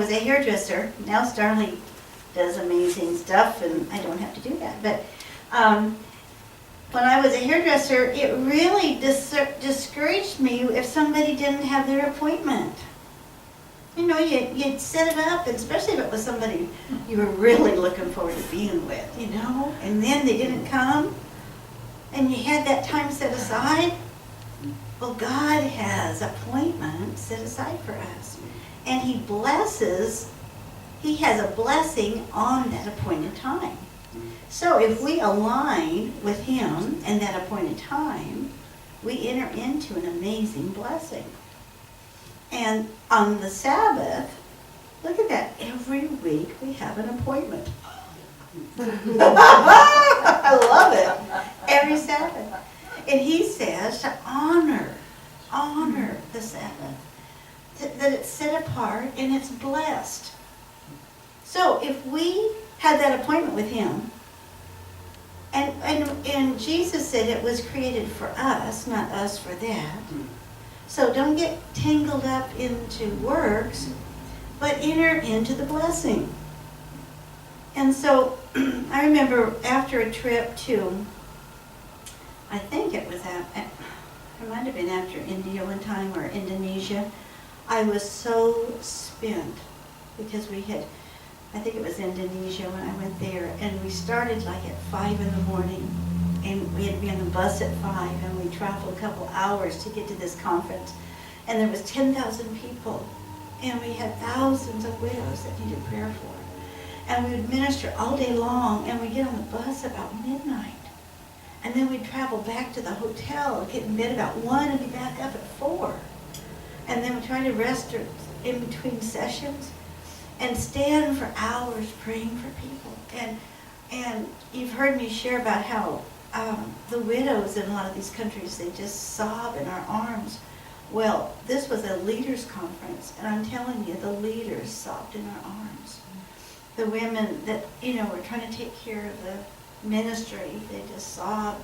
was a hairdresser, now Starly does amazing stuff, and I don't have to do that. But when I was a hairdresser, it really discouraged me if somebody didn't have their appointment. You know, you'd set it up, and especially if it was somebody you were really looking forward to being with, you know, and then they didn't come, and you had that time set aside. Well, God has appointments set aside for us, and He blesses. He has a blessing on that appointed time. So if we align with Him and that appointed time, we enter into an amazing blessing. And on the Sabbath, look at that, every week we have an appointment. I love it. Every Sabbath. And He says to honor the Sabbath, that it's set apart and it's blessed. So if we had that appointment with Him, and Jesus said it was created for us, not us for that. So don't get tangled up into works, but enter into the blessing. And so I remember after a trip to, I think it might have been after India one time, or Indonesia, I was so spent because I think it was Indonesia when I went there, and we started like at 5 in the morning, and we had to be on the bus at 5, and we traveled a couple hours to get to this conference, and there was 10,000 people, and we had thousands of widows that needed prayer for, and we would minister all day long, and we'd get on the bus about midnight, and then we'd travel back to the hotel, get in bed about 1, and be back up at 4, and then we'd try to rest in between sessions, and stand for hours praying for people. And you've heard me share about how the widows in a lot of these countries, they just sob in our arms. Well, this was a leaders conference, and I'm telling you, the leaders sobbed in our arms. The women that, you know, were trying to take care of the ministry, they just sobbed.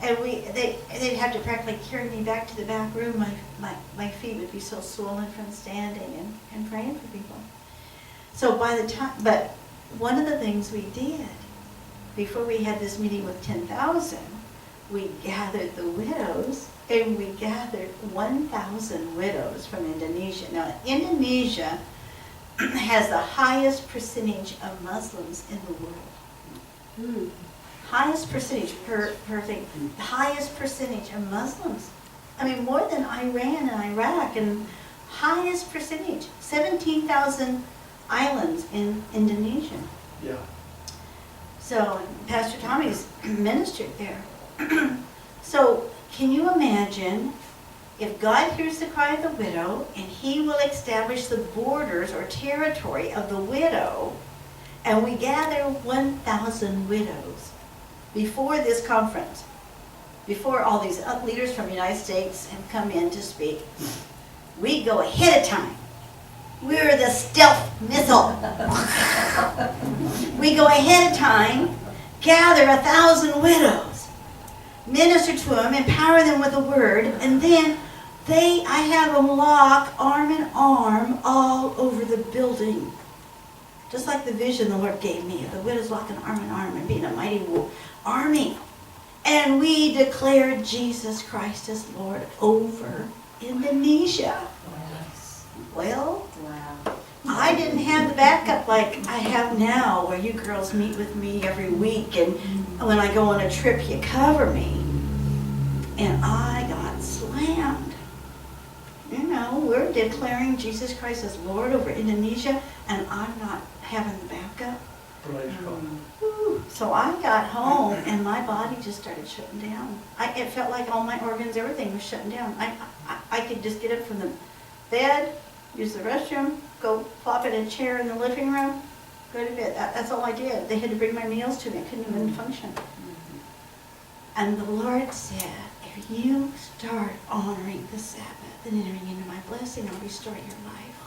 And they'd have to practically carry me back to the back room. My feet would be so swollen from standing and praying for people. So but one of the things we did, before we had this meeting with 10,000, we gathered the widows, and we gathered 1,000 widows from Indonesia. Now, Indonesia has the highest percentage of Muslims in the world. Highest percentage per thing. Highest percentage of Muslims. I mean, more than Iran and Iraq, and highest percentage. 17,000 islands in Indonesia. Yeah. So Pastor Tommy's ministered there. So can you imagine if God hears the cry of the widow, and He will establish the borders or territory of the widow, and we gather 1,000 widows before this conference, before all these leaders from the United States have come in to speak, we go ahead of time. We're the stealth missile. We go ahead of time, gather 1,000 widows, minister to them, empower them with the word, and then I have them lock arm in arm all over the building. Just like the vision the Lord gave me of the widows locking arm in arm and being a mighty army. And we declare Jesus Christ as Lord over Indonesia. Well, I didn't have the backup like I have now, where you girls meet with me every week, and when I go on a trip, you cover me. And I got slammed. You know, we're declaring Jesus Christ as Lord over Indonesia, and I'm not having the backup. Praise God. So I got home, and my body just started shutting down. It felt like all my organs, everything was shutting down. I could just get up from the bed, use the restroom, go plop in a chair in the living room, go to bed. That's all I did. They had to bring my meals to me. I couldn't even function. And the Lord said, if you start honoring the Sabbath and entering into my blessing, I'll restore your life.